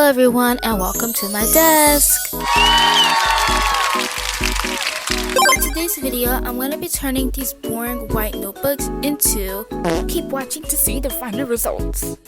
Hello everyone and welcome to my desk. For today's video, I'm going to be turning these boring white notebooks into keep watching to see the final results.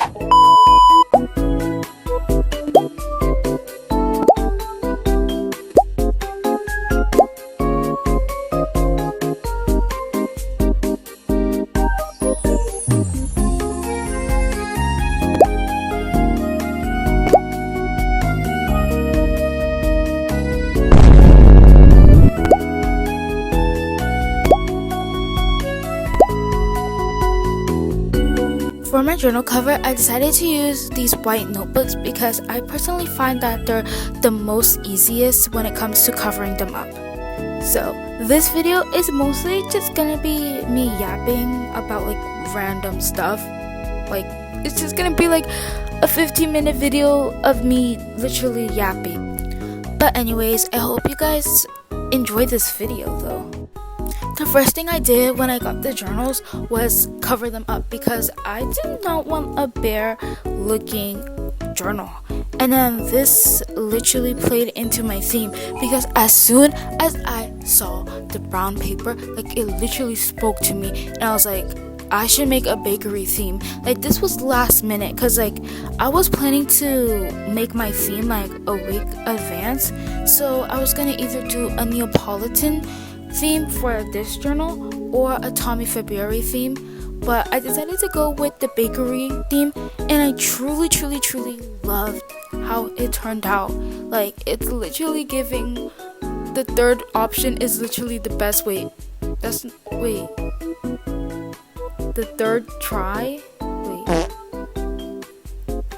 For my journal cover, I decided to use these white notebooks because I personally find that they're the most easiest when it comes to covering them up. So this video is mostly just gonna be me yapping about like random stuff. Like it's just gonna be like a 15-minute video of me literally yapping. But anyways, I hope you guys enjoy this video though. The first thing I did when I got the journals was cover them up because I did not want a bare looking journal. And then this literally played into my theme because as soon as I saw the brown paper, like it literally spoke to me and I was like, I should make a bakery theme. Like this was last minute because like I was planning to make my theme like a week advance. So I was gonna either do a Neapolitan theme for this journal or a Otome February theme, but I decided to go with the bakery theme and I truly loved how it turned out. Like it's literally giving, the third option is literally the best. The third try,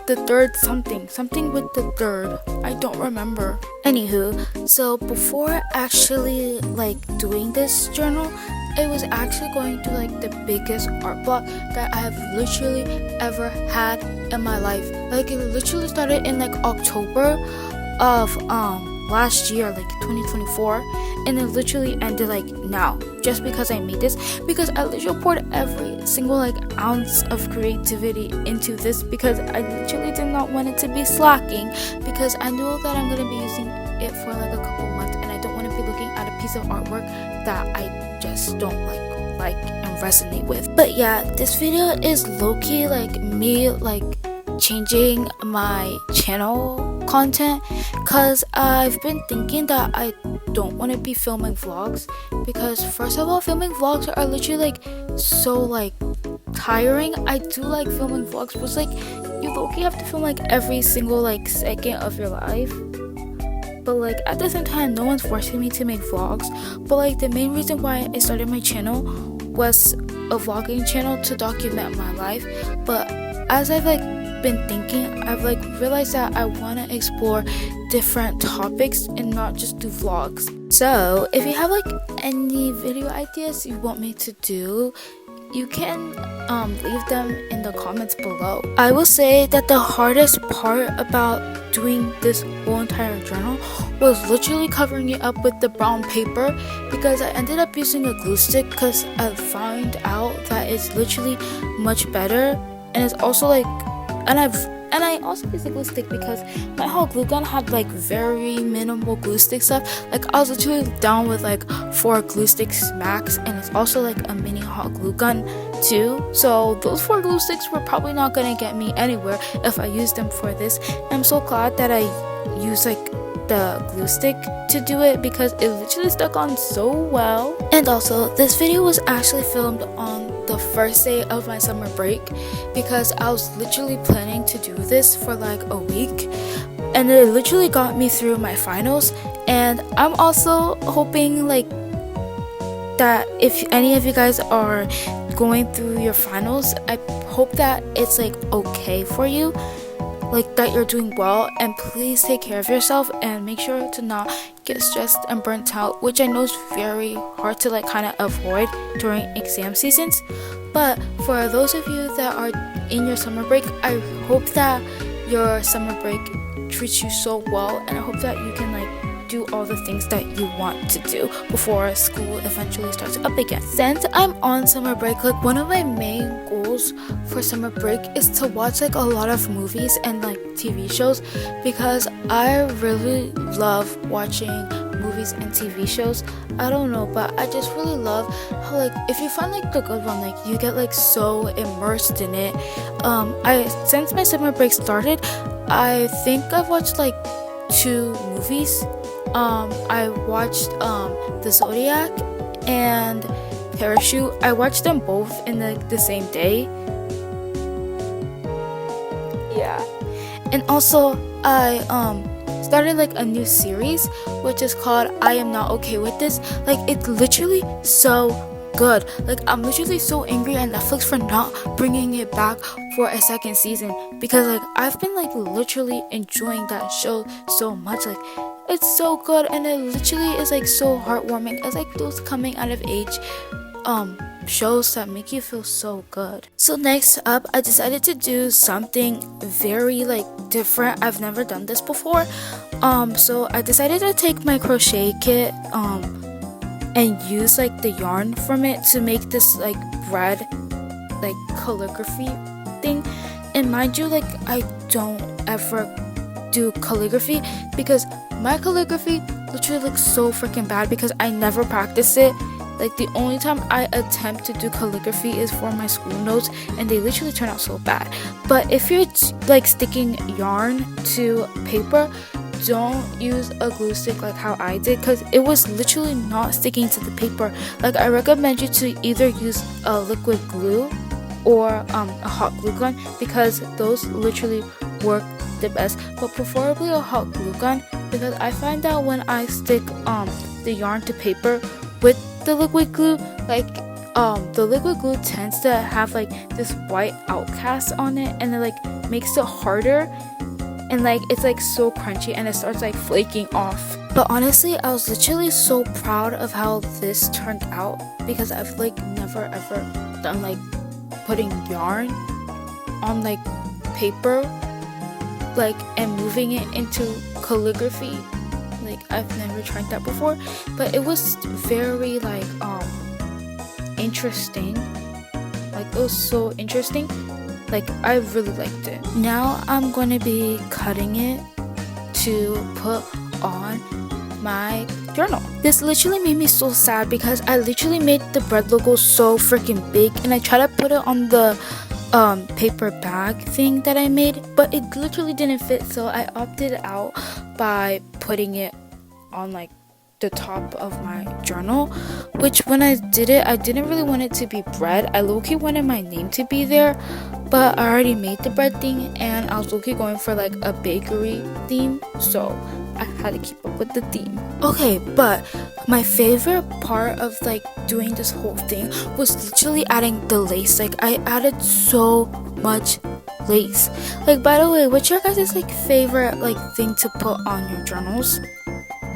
the third something with the third, I don't remember. Anywho, so before actually like doing this journal, it was actually going through like the biggest art block that I have literally ever had in my life. Like it literally started in like October of last year, like 2024, and it literally ended like now, just because I made this, because I literally poured every single like ounce of creativity into this because I literally did not want it to be slacking, because I know that I'm gonna be using it for like a couple months and I don't want to be looking at a piece of artwork that I just don't like and resonate with. But yeah, this video is low-key like me like changing my channel content because I've been thinking that I don't want to be filming vlogs, because first of all, filming vlogs are literally like so like tiring. I do like filming vlogs, but it's like you low-key have to film like every single like second of your life, but like at the same time no one's forcing me to make vlogs. But like the main reason why I started my channel was a vlogging channel to document my life, but as I've like been thinking, I've like realized that I want to explore different topics and not just do vlogs. So if you have like any video ideas you want me to do, you can leave them in the comments below. I will say that the hardest part about doing this whole entire journal was literally covering it up with the brown paper, because I ended up using a glue stick because I found out that it's literally much better, and it's also like, and I also used a glue stick because my whole glue gun had like very minimal glue stick stuff. Like I was literally down with like 4 glue sticks max, and it's also like a mini hot glue gun too. So those 4 glue sticks were probably not gonna get me anywhere if I used them for this. And I'm so glad that I used like the glue stick to do it because it literally stuck on so well. And also, this video was actually filmed on the first day of my summer break because I was literally planning to do this for like a week, and it literally got me through my finals. And I'm also hoping like that if any of you guys are going through your finals, I hope that it's like okay for you, like that you're doing well, and please take care of yourself and make sure to not get stressed and burnt out, which I know is very hard to like kind of avoid during exam seasons. But for those of you that are in your summer break, I hope that your summer break treats you so well, and I hope that you can like do all the things that you want to do before school eventually starts up again. Since I'm on summer break, like one of my main goals for summer break is to watch like a lot of movies and like TV shows, because I really love watching movies and TV shows. I don't know, but I just really love how like if you find like the good one, like you get like so immersed in it. Since my summer break started, I think I've watched like 2 movies. I watched The Zodiac and Parachute. I watched them both in the same day. Yeah. And also I started like a new series which is called I Am Not Okay With This. Like it's literally so good. Like I'm literally so angry at Netflix for not bringing it back for a second season, because like I've been like literally enjoying that show so much. Like it's so good, and it literally is like so heartwarming. It's like those coming out of age shows that make you feel so good. So next up, I decided to do something very like different. I've never done this before. So I decided to take my crochet kit and use like the yarn from it to make this like bread like calligraphy thing. And mind you, like I don't ever do calligraphy because my calligraphy literally looks so freaking bad because I never practice it. Like the only time I attempt to do calligraphy is for my school notes, and they literally turn out so bad. But if you're like sticking yarn to paper, don't use a glue stick like how I did, because it was literally not sticking to the paper. Like I recommend you to either use a liquid glue or a hot glue gun, because those literally work the best, but preferably a hot glue gun, because I find that when I stick the yarn to paper with the liquid glue, like the liquid glue tends to have like this white outcast on it, and it like makes it harder, and like it's like so crunchy and it starts like flaking off. But honestly, I was literally so proud of how this turned out, because I've like never ever done like putting yarn on like paper like and moving it into calligraphy. Like I've never tried that before, but it was very like interesting. Like it was so interesting. Like I really liked it. Now I'm gonna be cutting it to put on my journal. This literally made me so sad because I literally made the bread logo so freaking big, and I tried to put it on the paper bag thing that I made, but it literally didn't fit, so I opted out by putting it on like the top of my journal, which when I did it, I didn't really want it to be bread. I low-key wanted my name to be there, but I already made the bread thing, and I was low-key going for like a bakery theme, so I had to keep up with the theme. Okay, but my favorite part of like doing this whole thing was literally adding the lace. Like I added so much lace. Like by the way, what's your guys' like favorite like thing to put on your journals?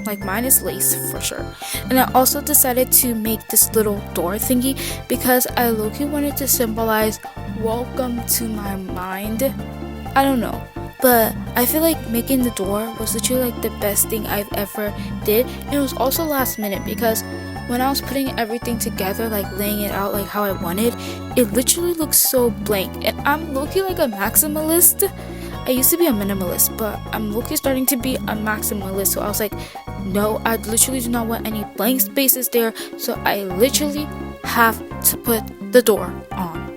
Like mine is lace for sure. And I also decided to make this little door thingy because I low-key wanted to symbolize welcome to my mind. I don't know, but I feel like making the door was literally like the best thing I've ever did. And it was also last minute, because when I was putting everything together, like laying it out like how I wanted, it literally looks so blank. And I'm low-key like a maximalist. I used to be a minimalist, but I'm low-key starting to be a maximalist. So I was like, no, I literally do not want any blank spaces there, so I literally have to put the door on.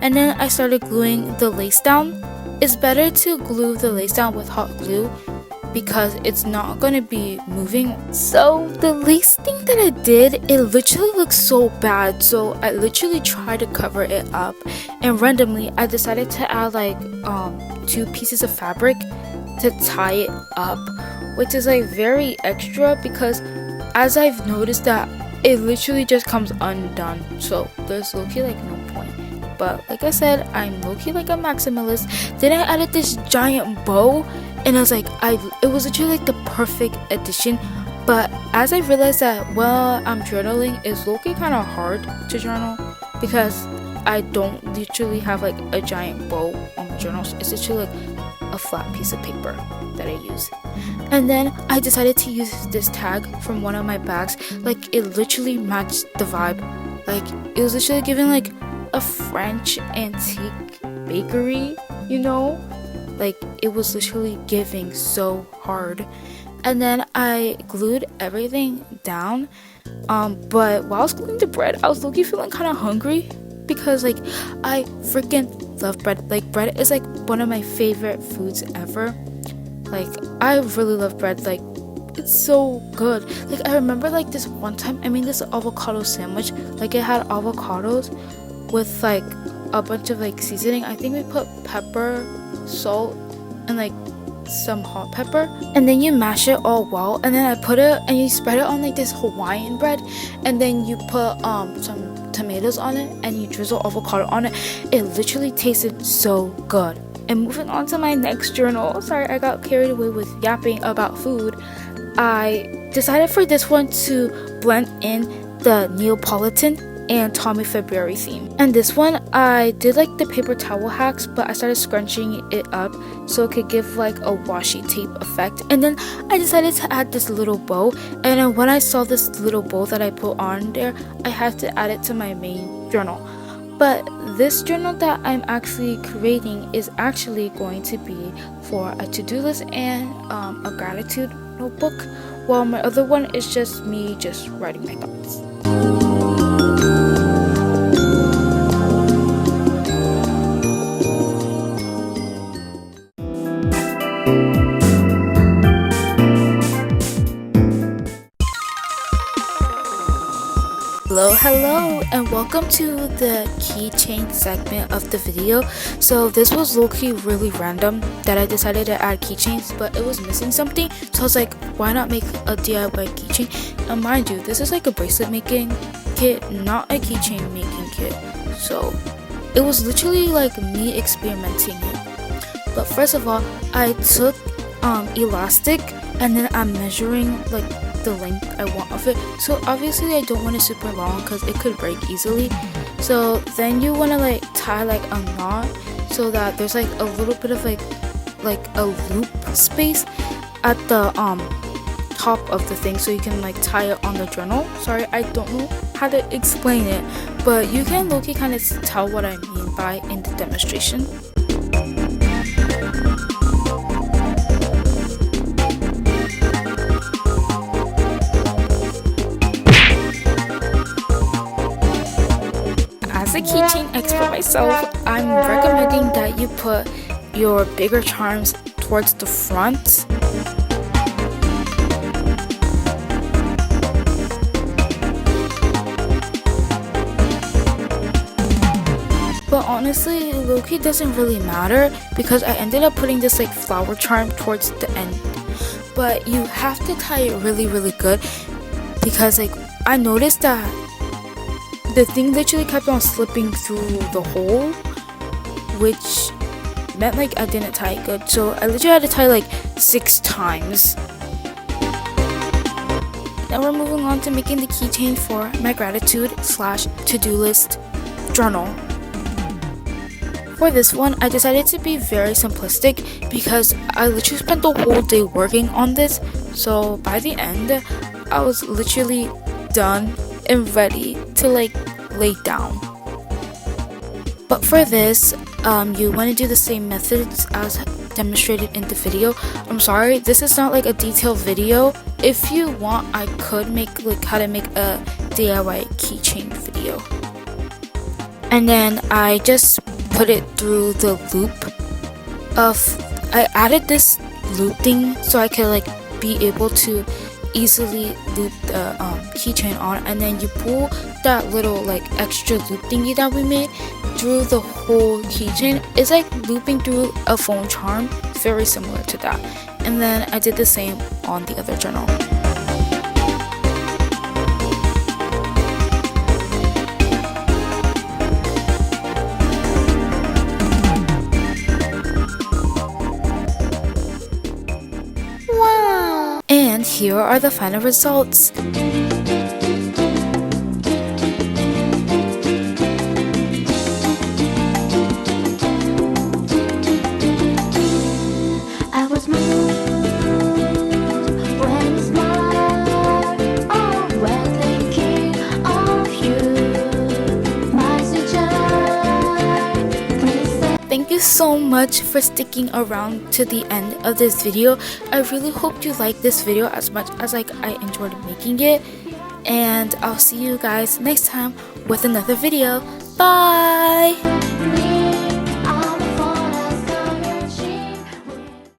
And then I started gluing the lace down. It's better to glue the lace down with hot glue because it's not going to be moving. So the lace thing that I did, it literally looks so bad, so I literally tried to cover it up, and randomly I decided to add like 2 pieces of fabric to tie it up, which is like very extra because as I've noticed that it literally just comes undone, so there's low-key like no point. But like I said, I'm low-key like a maximalist. Then I added this giant bow, and I was like, it was literally like the perfect addition. But as I realized that while I'm journaling, it's low-key kind of hard to journal because I don't literally have like a giant bow on my journals. It's literally like a flat piece of paper that I use. And then I decided to use this tag from one of my bags. Like, it literally matched the vibe. Like, it was literally giving like a French antique bakery, you know? Like, it was literally giving so hard. And then I glued everything down. But while I was gluing the bread, I was low-key feeling kind of hungry because like I freaking love bread. Like, bread is like one of my favorite foods ever. Like, I really love bread. Like, it's so good. Like, I remember like this one time I made this avocado sandwich. Like, it had avocados with like a bunch of like seasoning. I think we put pepper, salt, and like some hot pepper, and then you mash it all well, and then I put it and you spread it on like this Hawaiian bread, and then you put some tomatoes on it and you drizzle avocado on it. It literally tasted so good. And moving on to my next journal, sorry I got carried away with yapping about food. I decided for this one to blend in the Neapolitan and Tommy February theme. And this one I did like the paper towel hacks, but I started scrunching it up so it could give like a washi tape effect. And then I decided to add this little bow, and then when I saw this little bow that I put on there, I had to add it to my main journal. But this journal that I'm actually creating is actually going to be for a to-do list and a gratitude notebook, while my other one is just me just writing my thoughts. Hello, and welcome to the keychain segment of the video. So this was low-key really random that I decided to add keychains, but it was missing something, so I was like, why not make a DIY keychain? And mind you, this is like a bracelet making kit, not a keychain making kit, so it was literally like me experimenting it. But first of all, I took elastic, and then I'm measuring like the length I want of it. So obviously I don't want it super long because it could break easily. So then you want to like tie like a knot so that there's like a little bit of like a loop space at the top of the thing, so you can like tie it on the journal. Sorry, I don't know how to explain it, but you can low-key kind of tell what I mean by in the demonstration. As a keychain expert myself, I'm recommending that you put your bigger charms towards the front. But honestly, low-key doesn't really matter because I ended up putting this like flower charm towards the end. But you have to tie it really good because like I noticed that the thing literally kept on slipping through the hole, which meant like I didn't tie it good. So I literally had to tie like 6 times. Now we're moving on to making the keychain for my gratitude / to-do list journal. For this one, I decided to be very simplistic because I literally spent the whole day working on this. So by the end, I was literally done and ready to like lay down. But for this, you want to do the same methods as demonstrated in the video. I'm sorry, this is not like a detailed video. If you want, I could make like how to make a DIY keychain video. And then I just put it through the loop I added this loop thing so I could like be able to easily loop the keychain on, and then you pull that little like extra loop thingy that we made through the whole keychain. It's like looping through a phone charm, very similar to that. And then I did the same on the other journal. And here are the final results. you so much for sticking around to the end of this video. I really hope you liked this video as much as like I enjoyed making it, and I'll see you guys next time with another video. Bye!